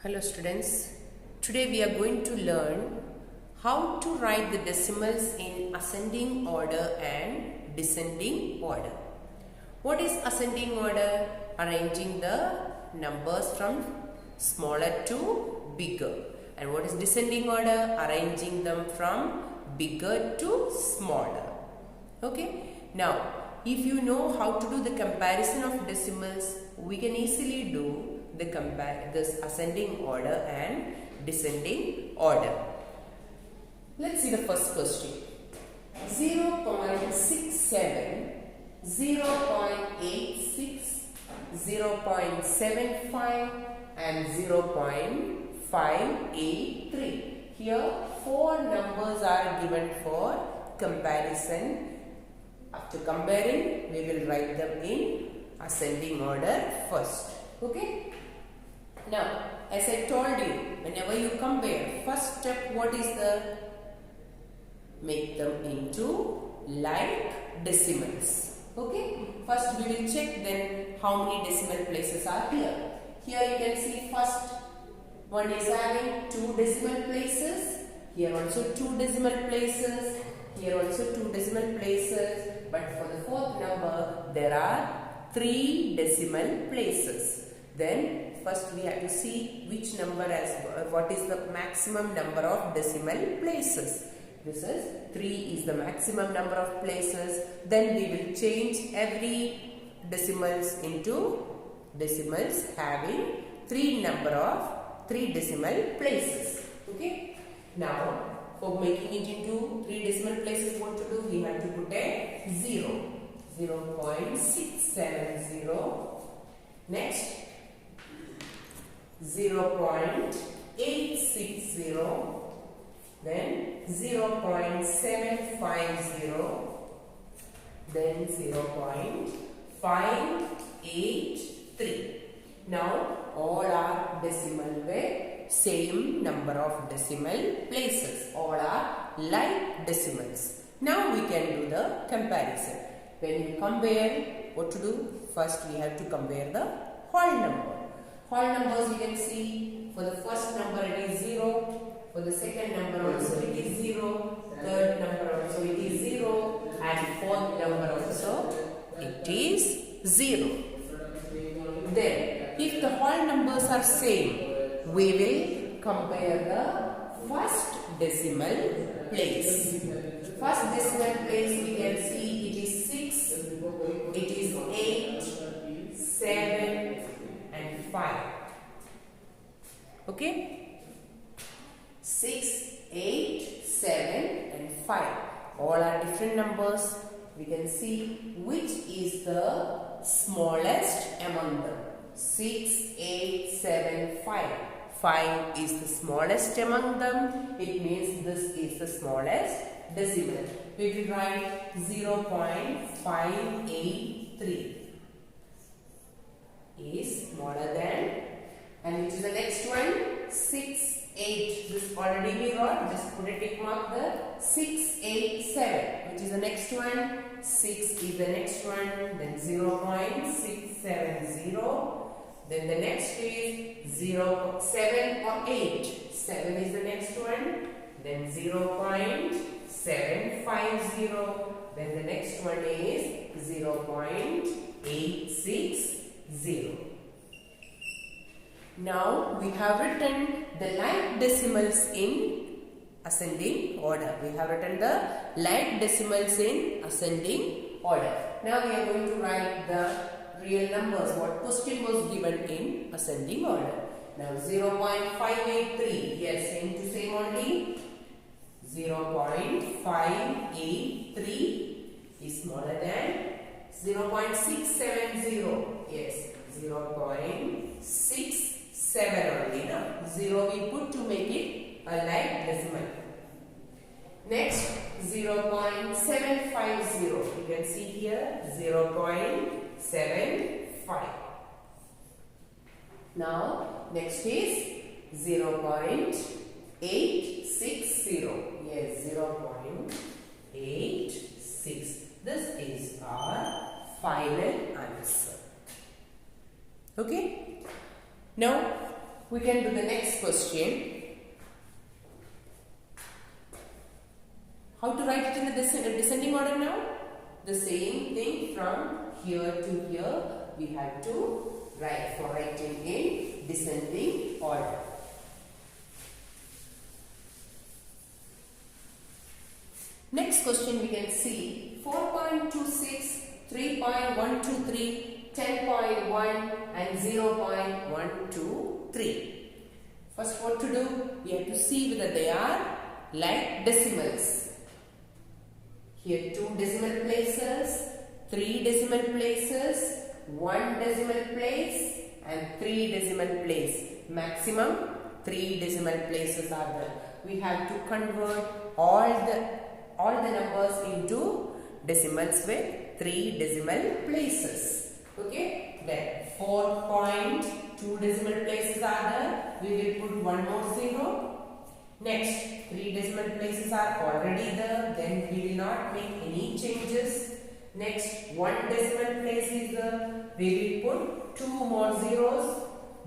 Hello students, today we are going to learn how to write the decimals in ascending order and descending order. What is ascending order? Arranging the numbers from smaller to bigger. And what is descending order? Arranging them from bigger to smaller. Okay. Now, if you know how to do the comparison of decimals, we can easily do this ascending order and descending order. Let's see the first question. 0.67, 0.86, 0.75 and 0.583. Here 4 numbers are given for comparison. After comparing, we will write them in ascending order first. Okay? Now, as I told you, whenever you compare, first step, what is the? Make them into like decimals. Okay? First we will check then how many decimal places are here. Here you can see first one is having 2 decimal places. Here also 2 decimal places. Here also 2 decimal places. But for the fourth number, there are 3 decimal places. Then first we have to see which number has, what is the maximum number of decimal places. This is 3 is the maximum number of places. Then we will change every decimals into decimals having 3 decimal places. Okay. Now for making it into 3 decimal places, what to do? We have to put a 0. 0.670. Next 0.860. Then 0.750. Then 0.583. Now all are decimal with same number of decimal places. All are like decimals. Now we can do the comparison. When you compare, what to do? First we have to compare the whole number. Whole numbers you can see, for the first number it is 0. For the second number also it is 0. Third number also it is 0. And fourth number also it is 0. Then if the whole numbers are same, we will compare the first decimal place. First decimal place we can see it is 6, it is 8, 7 and 5. Okay? 6, 8, 7 and 5. All are different numbers. We can see which is the smallest among them. 6, 8, 7, 5. 5 is the smallest among them. It means this is the smallest decimal. We will write 0.583 is smaller than, and which is the next one? 6, 8. This already we got. Just put a tick mark there. 6, 8, 7. Which is the next one? 6 is the next one. Then 0.670. Then the next is 7 or 8. 7 is the next one. Then 0.750. Then the next one is 0.860. Now we have written the like decimals in ascending order. We have written the like decimals in ascending order. Now we are going to write the real numbers. What question was given in ascending order? Now 0.583. Yes, same to same only. 0.583 is smaller than 0.670. Yes, 0.67 only. No? 0 we put to make it a like decimal. Next 0.750. You can see here 0.75. Now next is 0.860. Yes, 0.86. This is our final answer. Okay. Now we can do the next question. How to write it in the descending order now? The same thing from here to here we have to write for writing in descending order. Next question we can see 4.26, 3.123, 10.1 and 0.123. First what to do? We have to see whether they are like decimals. Here 2 decimal places, 3 decimal places, 1 decimal place and 3 decimal place. Maximum 3 decimal places are there. We have to convert all the numbers into decimals with 3 decimal places. Okay, then 4.2 decimal places are there. We will put one more 0. Next, 3 decimal places are already there. Then we will not make any changes. Next, 1 decimal place is there. We will put 2 more zeros.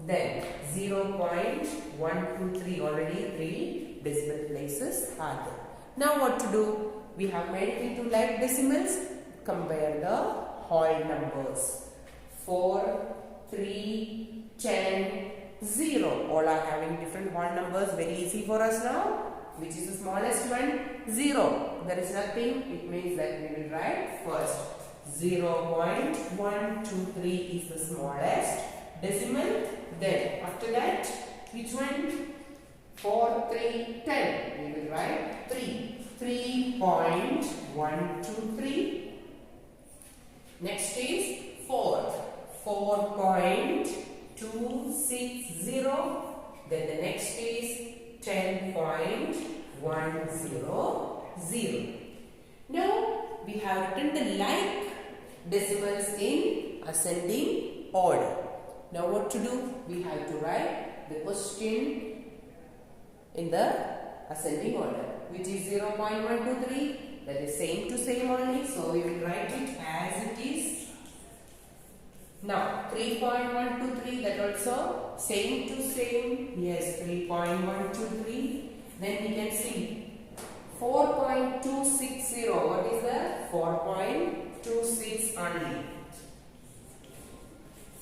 Then 0.123 already 3 decimal places are there. Now what to do? We have made it into like decimals. Compare the whole numbers. 4, 3, 10, 0. All are having different whole numbers. Very easy for us now. Which is the smallest one? 0. There is nothing. It means that we will write first 0.123 is the smallest decimal. Then after that, which one? 4, 3, 10. We will write 3. 3.123. Next is 4. 4.260. Then the next is 10.100. Now we have written the like decimals in ascending order. Now what to do? We have to write the question in the ascending order, which is 0.123. That is same to same only. So we will write it as it is. Now 3.123, that also same to same. Yes, 3.123. Then we can see 4.260. What is that? 4.26 only.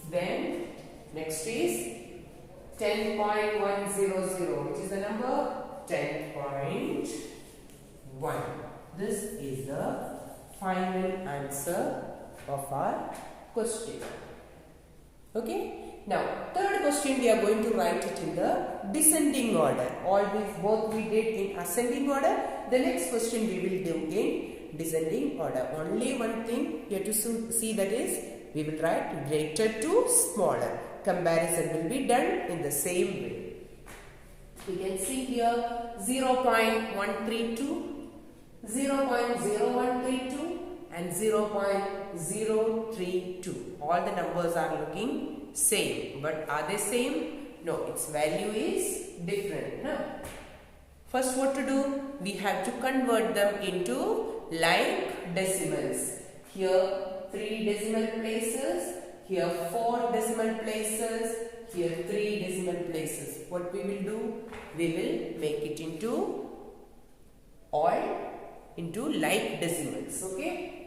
Then next is 10.100. Which is the number? 10.1. This is the final answer of our question. Okay. Now, third question we are going to write it in the descending order. All these both we did in ascending order. The next question we will do in descending order. Only one thing you have to see, that is we will write greater to smaller. Comparison will be done in the same way. You can see here 0.132, 0.0132 and 0.032. All the numbers are looking same, but are they same? No, its value is different. No. First what to do? We have to convert them into like decimals. Here 3 decimal places, here 4 decimal places, here 3 decimal places. What we will do? We will make it into all into like decimals. Okay.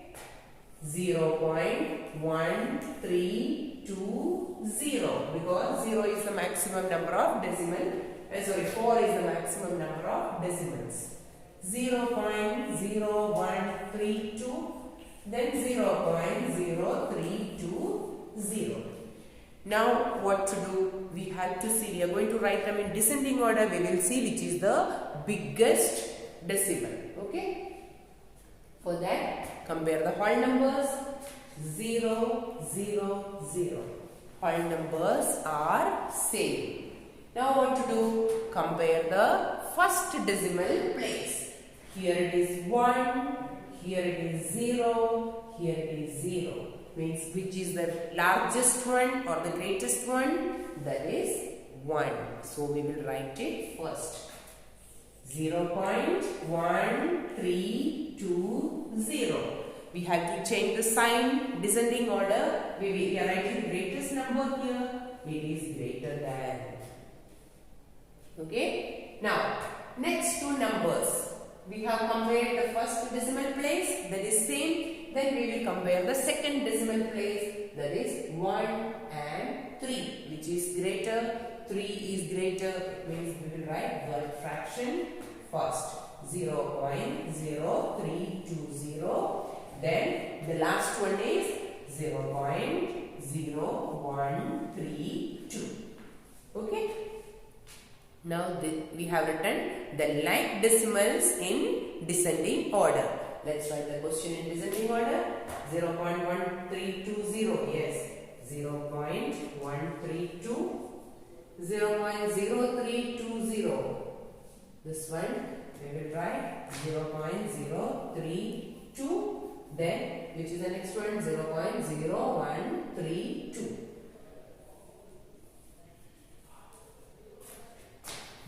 0.1320, because 0 is the maximum number of decimal. 4 is the maximum number of decimals. 0.0132, then 0.0320. Now what to do? We have to see. We are going to write them in descending order. We will see which is the biggest decimal. Okay. For that, compare the whole numbers. 0, 0, 0. Whole numbers are same. Now what to do? Compare the first decimal place. Here it is 1, here it is 0, here it is 0. Means which is the largest one or the greatest one? That is 1. So we will write it first. 0.1320. We have to change the sign, descending order. We are writing greatest number here. It is greater than. Okay. Now, next two numbers. We have compared the first decimal place, that is same. Then we will compare the second decimal place, that is 1 and 3, which is greater. 3 is greater, means we will write the fraction first. 0.0320. Then the last one is 0.0132. Okay. Now we have written the like decimals in descending order. Let's write the question in descending order. 0.1320. Yes. 0.132. 0.0320. This one we will write 0.032. Then which is the next one? 0.0132.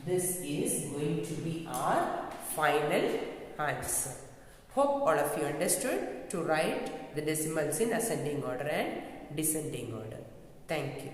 This is going to be our final answer. Hope all of you understood to write the decimals in ascending order and descending order. Thank you.